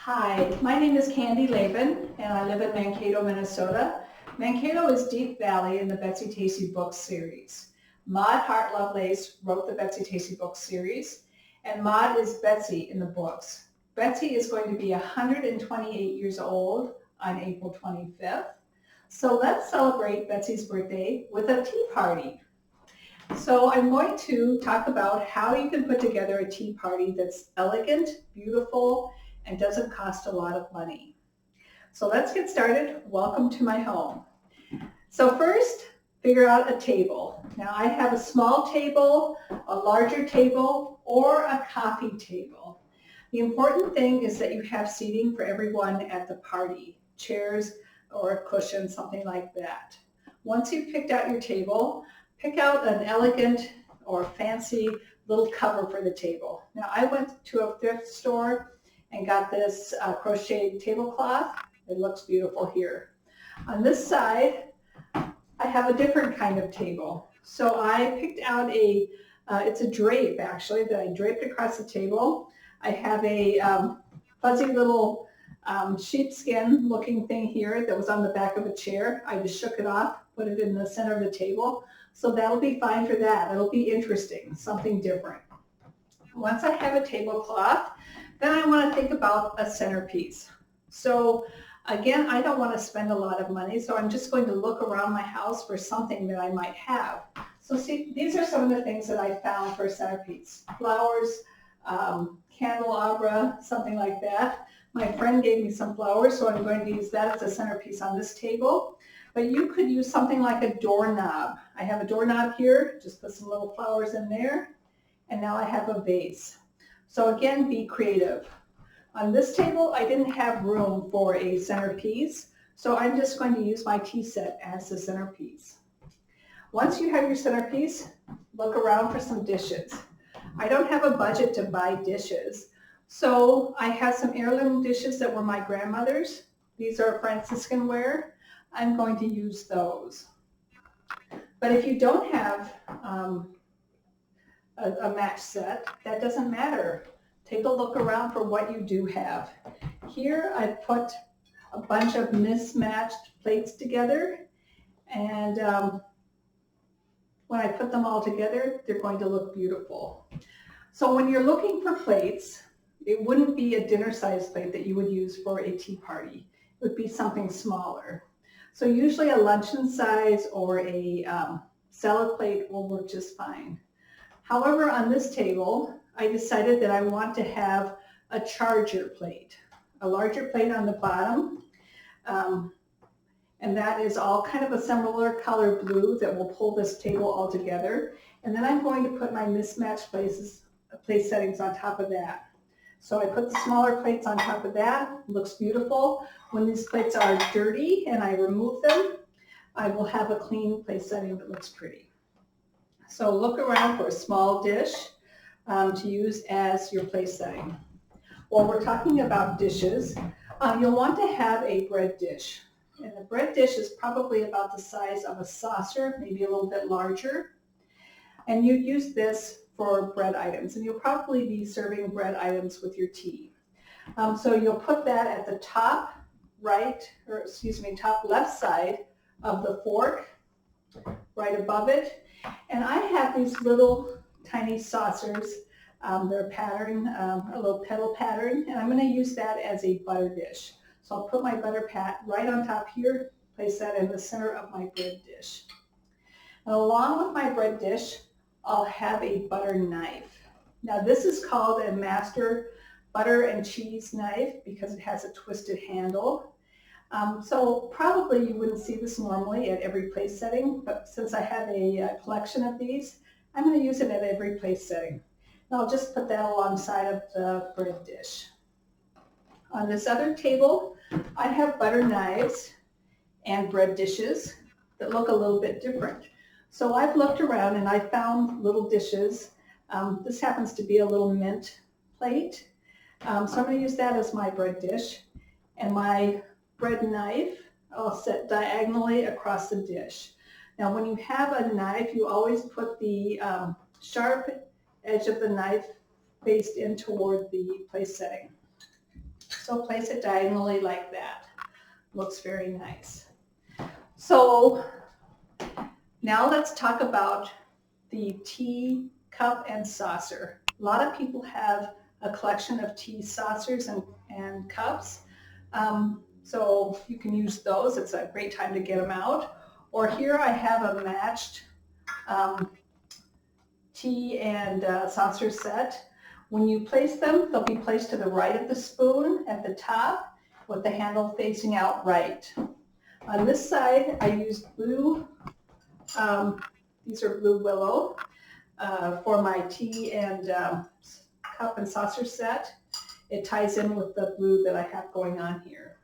Hi, my name is Candy Laban, and I live in Mankato, Minnesota. Mankato is Deep Valley in the Betsy-Tacy Books series. Maud Hart Lovelace wrote the Betsy-Tacy Books series, and Maud is Betsy in the books. Betsy is going to be 128 years old on April 25th. So let's celebrate Betsy's birthday with a tea party. So I'm going to talk about how you can put together a tea party that's elegant, beautiful, and doesn't cost a lot of money. So let's get started. Welcome to my home. So first, figure out a table. Now I have a small table, a larger table, or a coffee table. The important thing is that you have seating for everyone at the party, chairs or a cushion, something like that. Once you've picked out your table, pick out an elegant or fancy little cover for the table. Now I went to a thrift store and got this crocheted tablecloth. It looks beautiful here. On this side, I have a different kind of table. So I picked out it's a drape actually that I draped across the table. I have a fuzzy little sheepskin looking thing here that was on the back of a chair. I just shook it off, put it in the center of the table. So that'll be fine for that. It'll be interesting, something different. Once I have a tablecloth, then I want to think about a centerpiece. So again, I don't want to spend a lot of money, so I'm just going to look around my house for something that I might have. So see, these are some of the things that I found for a centerpiece. Flowers, candelabra, something like that. My friend gave me some flowers, so I'm going to use that as a centerpiece on this table. But you could use something like a doorknob. I have a doorknob here, just put some little flowers in there, and now I have a vase. So again, be creative. On this table, I didn't have room for a centerpiece, so I'm just going to use my tea set as the centerpiece. Once you have your centerpiece, look around for some dishes. I don't have a budget to buy dishes, so I have some heirloom dishes that were my grandmother's. These are Franciscan ware. I'm going to use those. But if you don't have a match set, that doesn't matter. Take a look around for what you do have. Here I put a bunch of mismatched plates together, and when I put them all together, they're going to look beautiful. So when you're looking for plates, it wouldn't be a dinner-sized plate that you would use for a tea party. It would be something smaller. So usually a luncheon size or a salad plate will work just fine. However, on this table, I decided that I want to have a charger plate, a larger plate on the bottom, and that is all kind of a similar color blue that will pull this table all together. And then I'm going to put my mismatched place settings on top of that. So I put the smaller plates on top of that. It looks beautiful. When these plates are dirty and I remove them, I will have a clean place setting that looks pretty. So look around for a small dish to use as your place setting. While we're talking about dishes, you'll want to have a bread dish. And the bread dish is probably about the size of a saucer, maybe a little bit larger. And you use this for bread items, and you'll probably be serving bread items with your tea. So you'll put that at the top top left side of the fork, right above it. And I have these little tiny saucers. They're pattern, a little petal pattern, and I'm going to use that as a butter dish. So I'll put my butter pat right on top here, place that in the center of my bread dish. And along with my bread dish, I'll have a butter knife. Now this is called a master butter and cheese knife because it has a twisted handle. So probably you wouldn't see this normally at every place setting, but since I have a collection of these, I'm going to use it at every place setting. And I'll just put that alongside of the bread dish. On this other table, I have butter knives and bread dishes that look a little bit different. So I've looked around and I found little dishes. This happens to be a little mint plate. So I'm going to use that as my bread dish. And my bread knife, I'll set diagonally across the dish. Now when you have a knife, you always put the sharp edge of the knife faced in toward the place setting. So place it diagonally like that. Looks very nice. So now let's talk about the tea cup and saucer. A lot of people have a collection of tea saucers and cups. So you can use those. It's a great time to get them out. Or here I have a matched tea and saucer set. When you place them, they'll be placed to the right of the spoon at the top with the handle facing out right. On this side, I used blue, these are blue willow, for my tea and cup and saucer set. It ties in with the blue that I have going on here.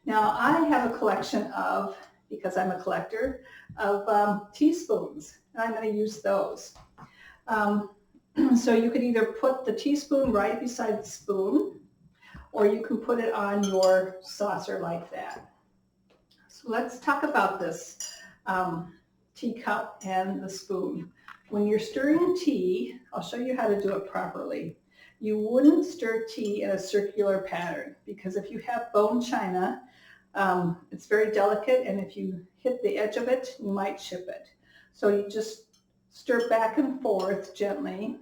Now I have a collection of, because I'm a collector, of teaspoons, and I'm going to use those. So you could either put the teaspoon right beside the spoon, or you can put it on your saucer like that. So let's talk about this teacup and the spoon. When you're stirring tea, I'll show you how to do it properly. You wouldn't stir tea in a circular pattern, because if you have bone china, it's very delicate, and if you hit the edge of it, you might chip it. So you just stir back and forth gently,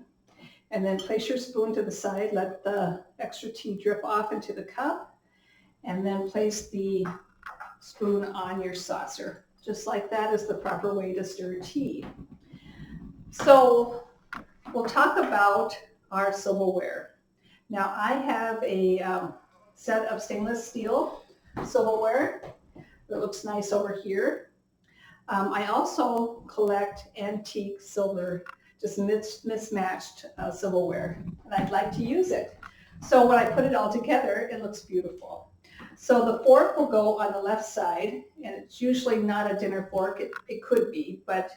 and then place your spoon to the side, let the extra tea drip off into the cup, and then place the spoon on your saucer. Just like that is the proper way to stir tea. So we'll talk about our silverware. Now I have a set of stainless steel silverware that looks nice over here. I also collect antique silver, just mismatched silverware, and I'd like to use it. So when I put it all together, it looks beautiful. So the fork will go on the left side, and it's usually not a dinner fork. It could be, but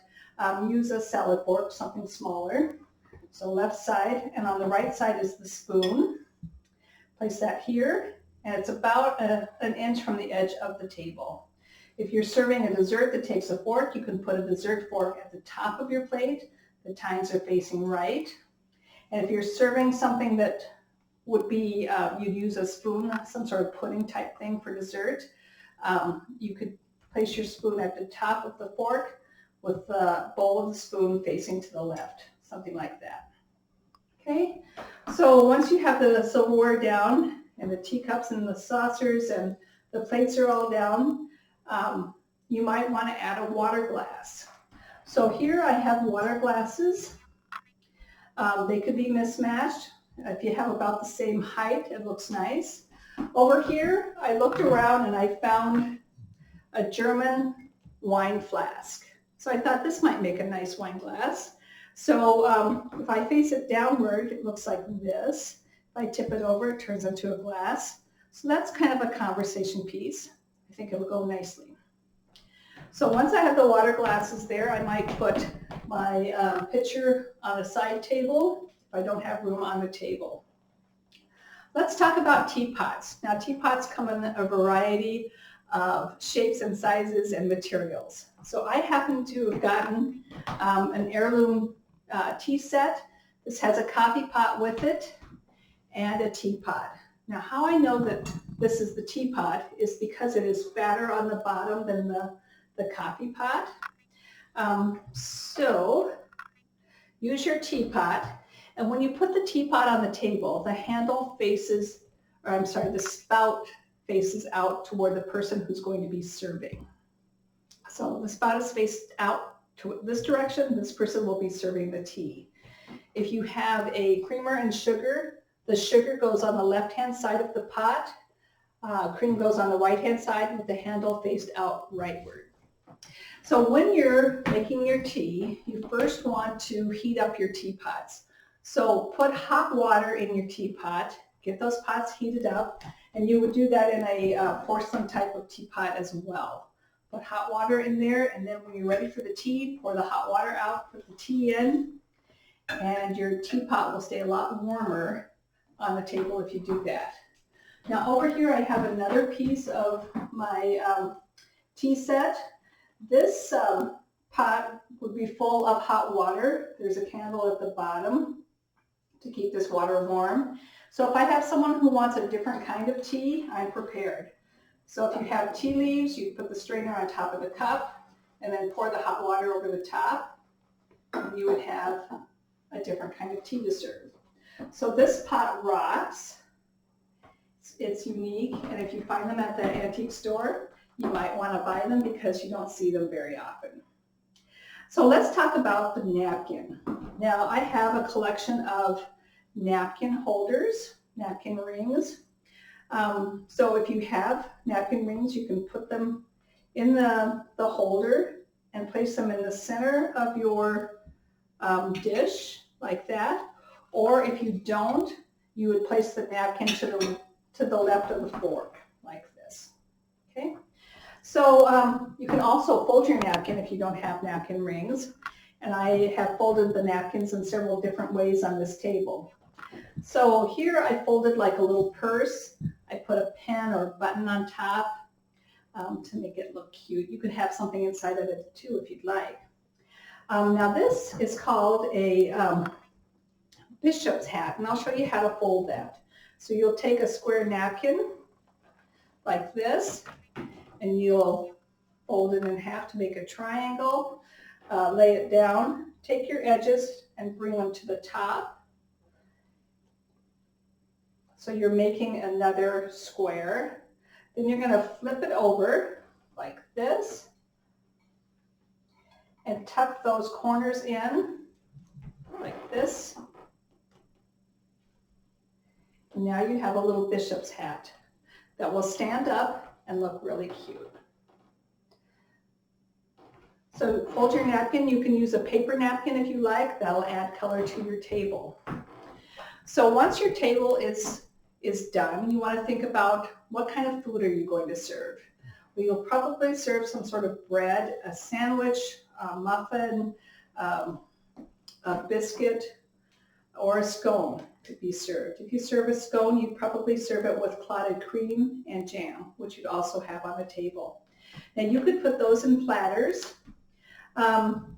use a salad fork, something smaller. So left side, and on the right side is the spoon. Place that here, and it's about an inch from the edge of the table. If you're serving a dessert that takes a fork, you can put a dessert fork at the top of your plate. The tines are facing right. And if you're serving something that would be, you'd use a spoon, some sort of pudding type thing for dessert, you could place your spoon at the top of the fork with the bowl of the spoon facing to the left, something like that. Okay, so once you have the silverware down and the teacups and the saucers and the plates are all down, you might want to add a water glass. So here I have water glasses. They could be mismatched. If you have about the same height, it looks nice. Over here, I looked around and I found a German wine flask. So I thought this might make a nice wine glass. So if I face it downward, it looks like this. If I tip it over, it turns into a glass. So that's kind of a conversation piece. I think it'll go nicely. So once I have the water glasses there, I might put my pitcher on a side table if I don't have room on the table. Let's talk about teapots. Now teapots come in a variety of shapes and sizes and materials. So I happen to have gotten an heirloom tea set. This has a coffee pot with it and a teapot. Now how I know that this is the teapot is because it is fatter on the bottom than the coffee pot. So use your teapot, and when you put the teapot on the table, the handle faces, or I'm sorry, the spout faces out toward the person who's going to be serving. So the spout is faced out to this direction, this person will be serving the tea. If you have a creamer and sugar, the sugar goes on the left-hand side of the pot, cream goes on the right-hand side with the handle faced out rightward. So when you're making your tea, you first want to heat up your teapots. So put hot water in your teapot, get those pots heated up, and you would do that in a porcelain type of teapot as well. Put hot water in there, and then when you're ready for the tea, pour the hot water out, put the tea in, and your teapot will stay a lot warmer on the table if you do that. Now over here I have another piece of my tea set. This pot would be full of hot water. There's a candle at the bottom to keep this water warm. So if I have someone who wants a different kind of tea, I'm prepared. So if you have tea leaves, you put the strainer on top of the cup and then pour the hot water over the top, and you would have a different kind of tea to serve. So this pot rocks. It's unique, and if you find them at the antique store, you might want to buy them because you don't see them very often. So let's talk about the napkin. Now I have a collection of napkin holders, napkin rings. So if you have napkin rings, you can put them in the holder and place them in the center of your dish like that. Or if you don't, you would place the napkin to the left of the fork like this. Okay. So you can also fold your napkin if you don't have napkin rings. And I have folded the napkins in several different ways on this table. So here I folded like a little purse. I put a pen or button on top to make it look cute. You could have something inside of it too if you'd like. Now this is called a bishop's hat, and I'll show you how to fold that. So you'll take a square napkin like this, and you'll fold it in half to make a triangle, lay it down, take your edges and bring them to the top. So you're making another square. Then you're going to flip it over like this and tuck those corners in like this. And now you have a little bishop's hat that will stand up and look really cute. So fold your napkin. You can use a paper napkin if you like. That'll add color to your table. So once your table is done, you want to think about what kind of food are you going to serve. Well, you'll probably serve some sort of bread, a sandwich, a muffin, a biscuit, or a scone to be served. If you serve a scone, you'd probably serve it with clotted cream and jam, which you'd also have on the table. Now you could put those in platters.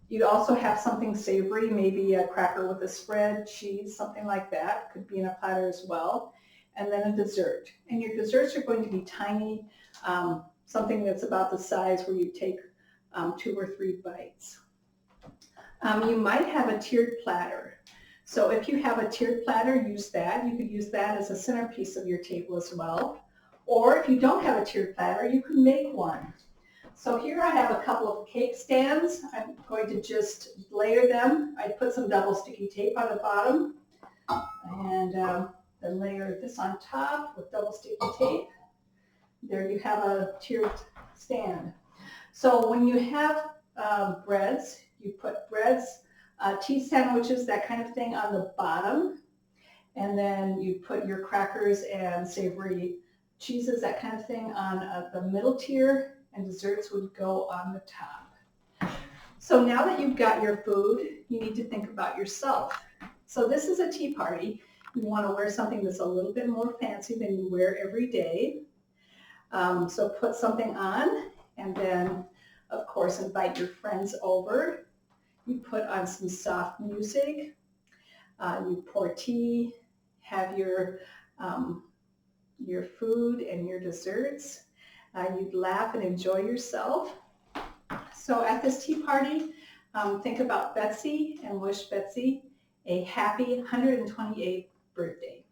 You'd also have something savory, maybe a cracker with a spread, cheese, something like that. Could be in a platter as well. And then a dessert. And your desserts are going to be tiny, something that's about the size where you take 2 or 3 bites. You might have a tiered platter. So if you have a tiered platter, use that. You could use that as a centerpiece of your table as well. Or if you don't have a tiered platter, you can make one. So here I have a couple of cake stands. I'm going to just layer them. I put some double sticky tape on the bottom and then layer this on top with double sticky tape. There you have a tiered stand. So when you have breads, you put breads, tea sandwiches, that kind of thing on the bottom. And then you put your crackers and savory cheeses, that kind of thing, on the middle tier, and desserts would go on the top. So now that you've got your food, you need to think about yourself. So this is a tea party. You want to wear something that's a little bit more fancy than you wear every day. So put something on, and then, of course, invite your friends over. You put on some soft music. You pour tea, have your food and your desserts. You'd laugh and enjoy yourself. So at this tea party, think about Betsy and wish Betsy a happy 128th birthday.